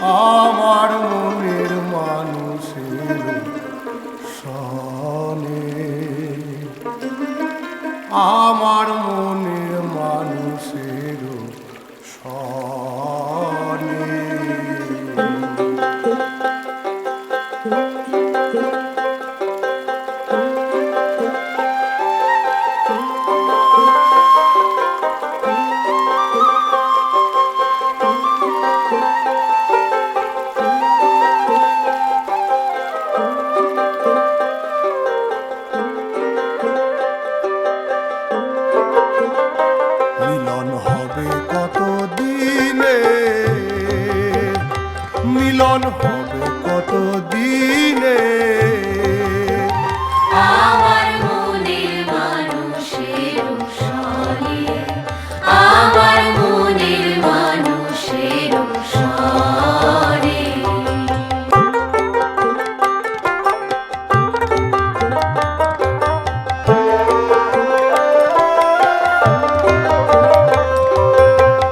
আমার মনের মানুষের সনে, আমার মনের মানুষের সনে। মিলন হবে কত দিনে, মিলন হবে কত দিনে, আমার মনের মানুষের সনে, আমার মনের মানুষের সনে।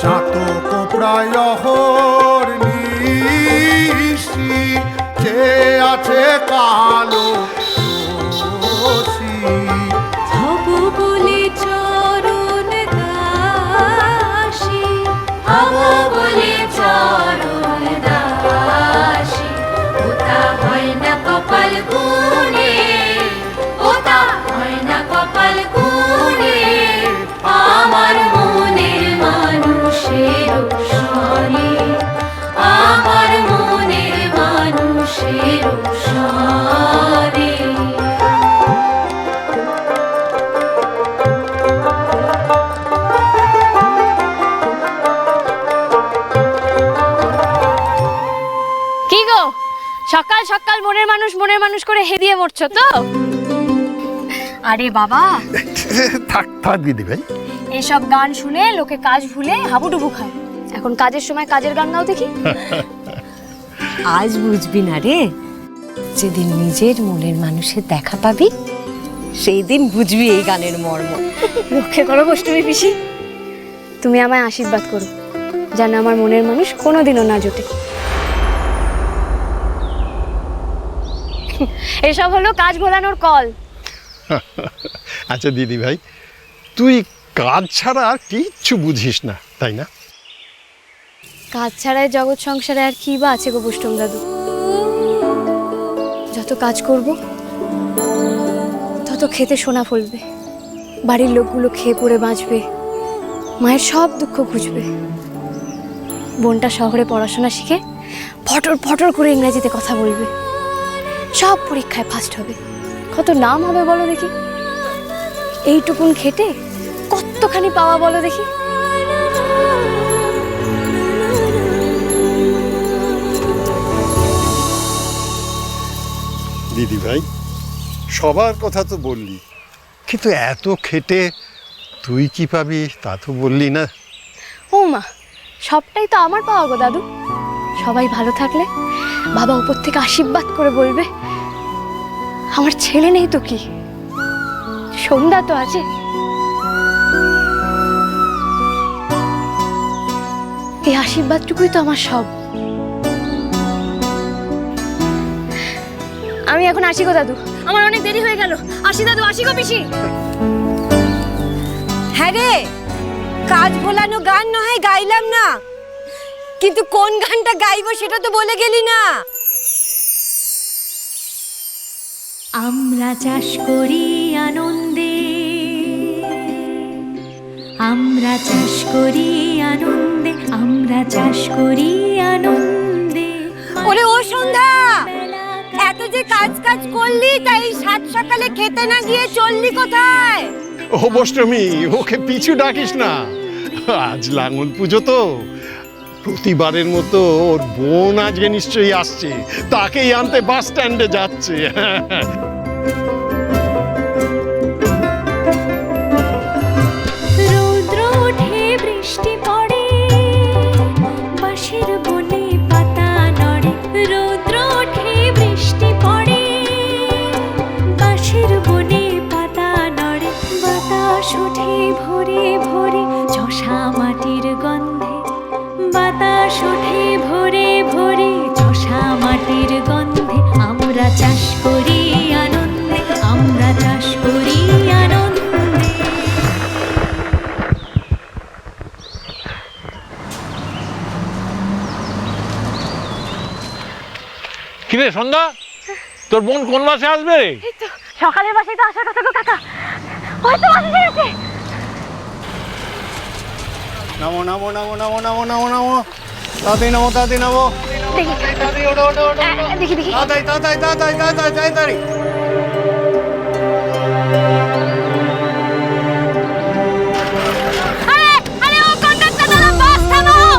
চাতক প্রায় নিশি চেয়ে আছে কালো রশি, হব বলে চরণ দাসী, হব বলে চরণ দাসী। ওটা হয় না কপাল গুনে, ওটা হয় না কপাল গুনে, আমার মনের মানুষের সনে, আমার মনের মানুষের সনে। কি গো, সকাল সকাল মনের মানুষ করে হেদিয়ে মরছো তো? আরে বাবা, থাক থাক দিদি ভাই, এসব গান শুনে লোকে কাজ ভুলে হাবুডুবু খায়। এখন কাজের সময় কাজের গান গাও দেখি। আজ বুঝবি না রে, যেদিন নিজের মনের মানুষের দেখা পাবি সেই দিন বুঝবি এই গানের মর্ম। রক্ষে করো গোষ্ঠী পিসি, তুমি আমায় আশীর্বাদ করো যেন আমার মনের মানুষ কোনোদিনও না জোটে। এসব হলো কাজ ভোলানোর কল। আচ্ছা দিদি ভাই, তুই কাজ ছাড়া আর কিচ্ছু বুঝিস না তাই না? কাজ ছাড়াই জগৎ সংসারে আর কি বা আছে গো বুষ্টম দাদু? যত কাজ করব তত খেতে সোনা ফলবে, বাড়ির লোকগুলো খেয়ে পড়ে বাঁচবে, মায়ের সব দুঃখ ঘুচবে। বোনটা শহরে পড়াশোনা শিখে ফটর ফটর করে ইংরেজিতে কথা বলবে, সব পরীক্ষায় ফার্স্ট হবে, কত নাম হবে বলো দেখি। এইটুকুন খেটে কতখানি পাওয়া বলো দেখি। দিদি ভাই, সবার কথা তো বললি, কিন্তু এত খেটে তুই কি পাবি তা তো বললি না। ও মা, সবটাই তো আমার পাওয়া গো দাদু। সবাই ভালো থাকলে বাবা উপর থেকে আশীর্বাদ করে বলবে আমার ছেলে নেই তো কি, সন্ধ্যা তো আছে। এই আশীর্বাদটুকুই তো আমার সব। আমি এখন আসি গো দাদু, আমার অনেক দেরি হয়ে গেল। আসি দাদু, আসি গো পিসি। হ্যাঁ রে, কাজ ভোলানো গান না হয় গাইলাম না, কিন্তু কোন গানটা গাইবো সেটা তো বলে গেলি না। আমরা চাষ করি আনন্দে, আমরা চাষ করি আনন্দে, আমরা চাষ করি আনন্দে। ওরে ও সন্ধ্যা, এত যে কাজ কাজ করলি তাই সাত সকালে খেতে না গিয়ে চললি কোথায়? ও বষ্টমী, ওকে পিছু ডাকিস না, আজ লাঙল পুজো তো। প্রতিবারের মতো ওর বোন আজকে নিশ্চয়ই আসছে, তাকেই আনতে বাস স্ট্যান্ডে যাচ্ছে। রৌদ্র ওঠে, বৃষ্টি পড়ে, বাঁশের বনে পাতা নড়ে। রৌদ্র ওঠে, বৃষ্টি পড়ে, বাঁশের বনে পাতা নড়ে। বাতাস ওঠে ভোরে ভোরে, চষা মাটির গন্ধে। বাতাস ওঠে ভোরে ভোরে, কিরে সন্ধ্যা, তোর বোন কোন মাসে আসবে রে? সকালের বাসায় তো আসার কথা গো কাকা, হয়তো বাসে গেছে। নামো নামো নামো নামো নামো নামো নামো, তাড়াতাড়ি নামো, তাড়াতাড়ি নামো, তাড়াতাড়ি ওঠো ওঠো ওঠো, দেখি দেখি। তাড়াতাড়ি তাড়াতাড়ি তাড়াতাড়ি তাড়াতাড়ি তাড়াতাড়ি। আরে আরে ও কন্ডাক্টর দাদা, বাস থামাও!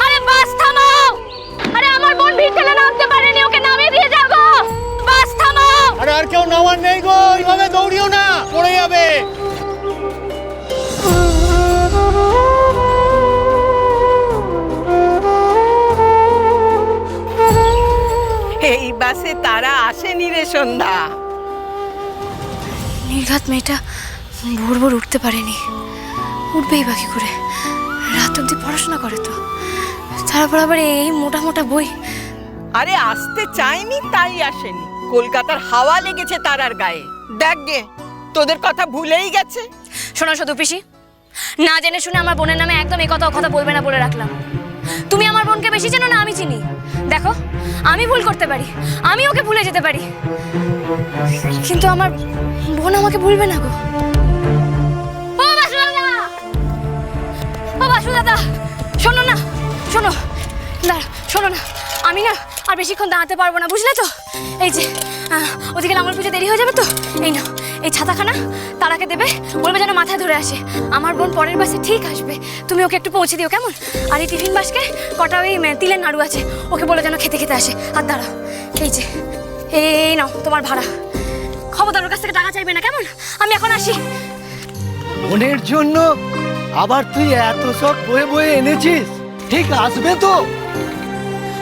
আরে বাস থামাও! আরে আমার বোন ভিতরে নামতে পারেনি, ওকে নামিয়ে দিয়ে যাও গো। বাস থামাও! আরে আর কেউ নামার নেই গো, এইভাবে দৌড়িও না, পড়ে যাবে। এই বাসে তারা আসেনি রে সন্ধ্যা। নির্ঘাত মেয়েটা ভোর ভোর উঠতে পারেনি, উঠবেই বাকি করে, রাত অব্দি পড়াশোনা করে তো, তারপর আবার এই মোটা মোটা বই। আরে আসতে চাইনি তাই আসেনি, কলকাতার হাওয়া লেগেছে তারার গায়ে। দেখ গে, তোদের কথা ভুলেই গেছে। শোনো শুধু পিসি, না জেনে শুনে আমার বোনের নামে একদম এই কথা বলবে না বলে রাখলাম। তুমি আমার বোনকে বেশি চেনো না আমি চিনি। দেখো, আমি ভুল করতে পারি, আমি ওকে ভুলে যেতে পারি, কিন্তু আমার বোন আমাকে ভুলবে না গো। ও বাসু দাদা, ও বাসু দাদা, শোনো না, শোনো, দাঁড়া, শোনো না, আমি না আর বেশিক্ষণ দাঁড়াতে পারবো না, বুঝলে তো? এই যে ওদিকে লাঙল পুজো দেরি হয়ে যাবে তো, এই না, এই ছাতাখানা তারাকে দেবে, বলবে যেন মাথায় ধরে আসে। আমার বোন পরের বাসে ঠিক আসবে, তুমি ওকে একটু পৌঁছে দিও কেমন? আর এই টিফিন বাসকে কটা ওই তিলের নাড়ু আছে, ওকে বলে যেন খেতে খেতে আসে। আর দাঁড়া, এই যে এই নাও তোমার ভাড়া, খবরদার ওর কাছ থেকে টাকা চাইবে না কেমন? আমি এখন আসি। বোনের জন্য আবার তুই এত সব বয়ে বয়ে এনেছিস, ঠিক আসবে তো?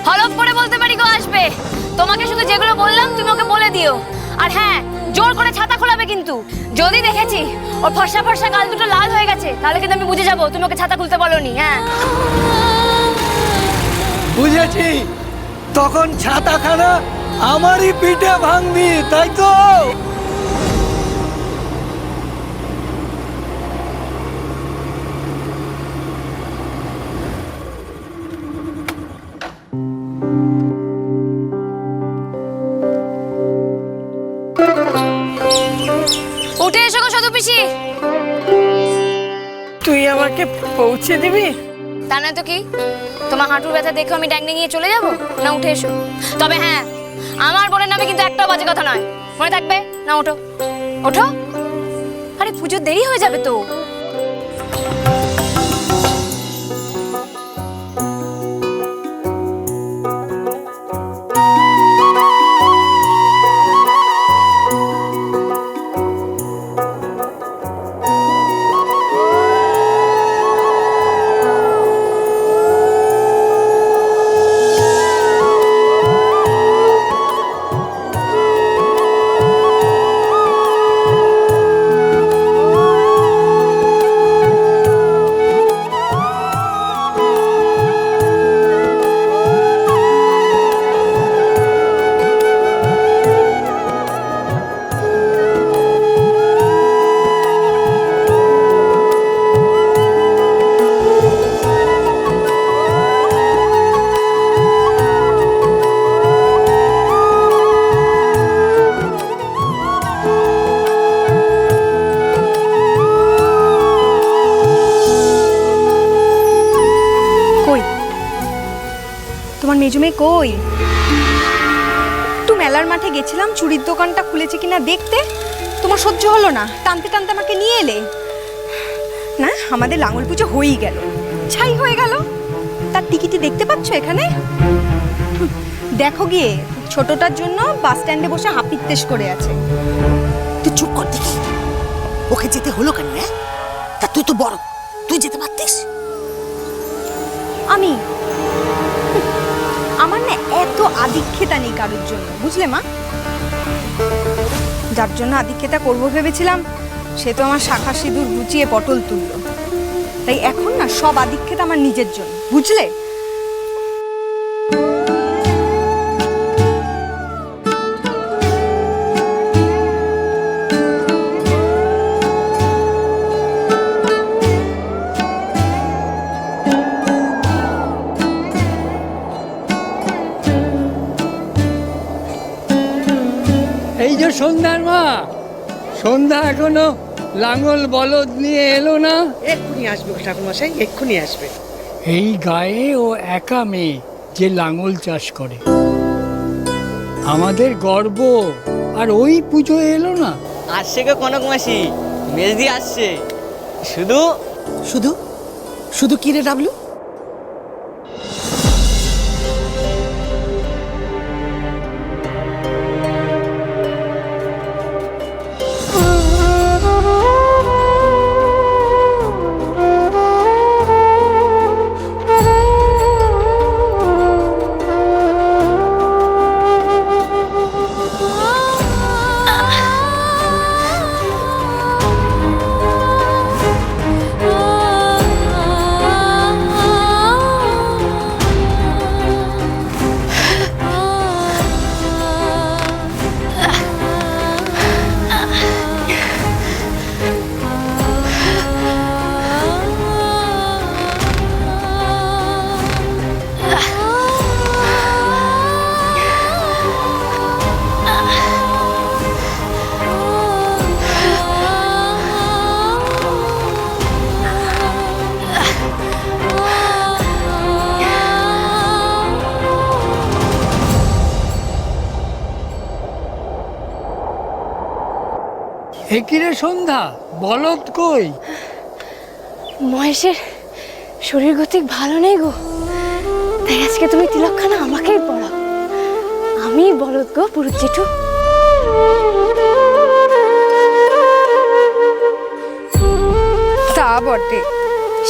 হলপ করে বলতে পারি গো আসবে। তোমাকে শুধু যেগুলো বললাম তুমি ওকে বলে দিও। আর হ্যাঁ, জোর করে ছাতা খোলাবে কিন্তু। যদি দেখেছি ওর ফর্সা ফর্সা গাল দুটো লাল হয়ে গেছে, তাহলে কিন্তু আমি বুঝে যাবো তুমি ওকে ছাতা খুলতে বলোনি। হ্যাঁ, বুঝেছি, তখন ছাতাখানা আমারই পিঠে ভাঙবি, তাই তো? উঠে এসো গো সদু পিসি। তুই আমাকে পৌঁছে দিবি? তা নয় তো কি, তোমার হাঁটুর ব্যথা দেখে আমি ড্যাং নিয়ে চলে যাবো? না, উঠে এসো। তবে হ্যাঁ, আমার বোনের নামে কিন্তু একটাও বাজে কথা নয়, মনে থাকবে না? ওঠো ওঠো, আরে পুজোর দেরি হয়ে যাবে তো। তোমার মেজো মেয়ে কই? একটু মেলার মাঠে গেছিলাম চুড়ির দোকানটা খুলেছে কিনা দেখতে, তোমার সহ্য হলো না, টানতে টানতে আমাকে নিয়ে এলে। না, আমাদের লাঙল পুজো হয়েই গেল, ছাই হয়ে গেল। তার টিকিটই দেখতে পাচ্ছ এখানে? দেখো গিয়ে, ছোটটার জন্য বাস স্ট্যান্ডে বসে হাপিত্তেশ করে আছে। তুই চুপ কর দেখি, ওকে যেতে হলো কেন? তা তুই তো বড়, তুই যেতে পারতিস। আমি আমার না এত আদিক্ষেতা নেই কারোর জন্য, বুঝলে মা? যার জন্য আদিক্ষেতা করবো ভেবেছিলাম, সে তো আমার শাখা সিঁদুর গুছিয়ে পটল তুললো। তাই এখন না সব আদিক্ষেতা আমার নিজের জন্য, বুঝলে? এই যে সন্ধ্যার মা, সন্ধ্যা এখনো লাঙল বলদ নিয়ে এলো না। এক্ষুনি আসবে ঠাকুরমশাই, এক্ষুনি আসবে। এই গায়ে ও একা মেয়ে যে লাঙল চাষ করে, আমাদের গর্ব। আর ওই পুজো এলো না। আসছে গো কনক মাসি, মেজদি আসছে। শুধু শুধু শুধু কি রে ডাবলু? একিরে সন্ধ্যা, বলদ কই? মহেশের শরীর গতিক ভালো নেই গো, তাই আজকে তুমি তিলকখানা আমাকেই পড়াও। আমি বলদ গো পুরুত জেঠু। তা বটে,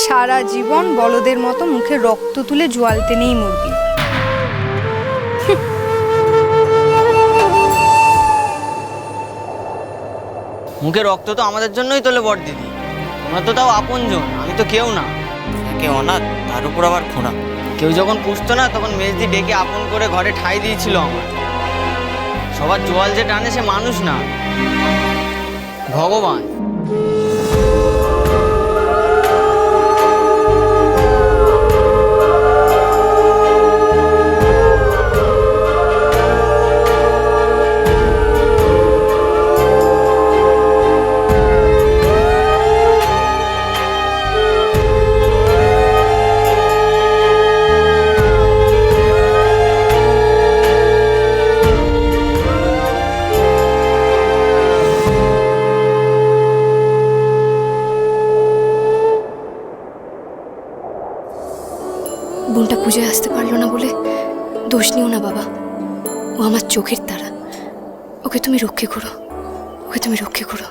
সারা জীবন বলদের মতো মুখে রক্ত তুলে জোয়ালতে নেই মুরগি। মুখে রক্ত তো আমাদের জন্যই তোলে বড় দিদি। তোমরা তো তাও আপনজন, আমি তো কেউ না। কেউ অনাথ, তার উপর আবার খোঁড়া। কেউ যখন পুষতো না তখন মেজদি ডেকে আপন করে ঘরে ঠাঁই দিয়েছিল আমার। সবার জোয়াল যে টানে সে মানুষ না, ভগবান। বোনটা পুজোয় আসতে পারলো না বলে দোষ নিও না বাবা, ও আমার চোখের তারা। ওকে তুমি রক্ষে করো, ওকে তুমি রক্ষে করো।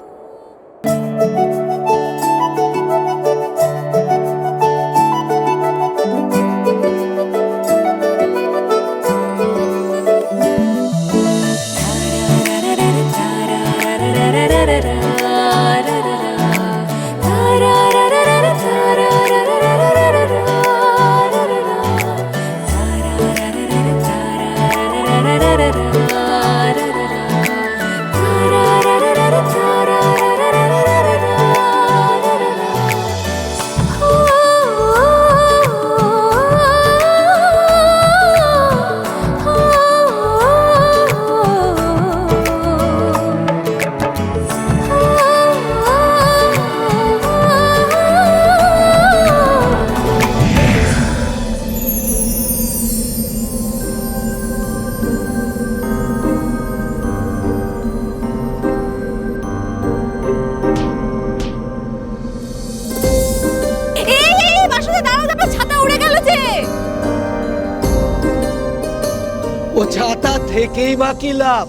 ও ছাতা থেকেই বা কি লাভ?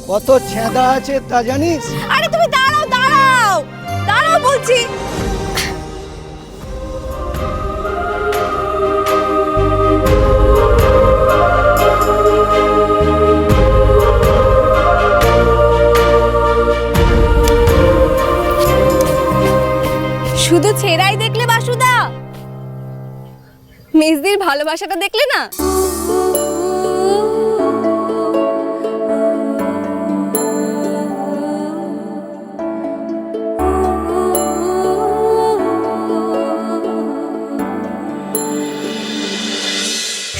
কত ছেঁদা আছে তা জানিস? আরে তুমি দাঁড়াও দাঁড়াও দাঁড়াও বলছি। শুধু ছেঁড়াই দেখলে বাসুদা, মেজদির ভালোবাসাটা দেখলে না?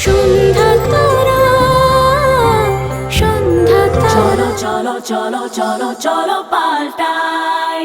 সন্ধ্যা তারা, সন্ধ্যা তারা। চলো চলো চলো চলো পাল্টাই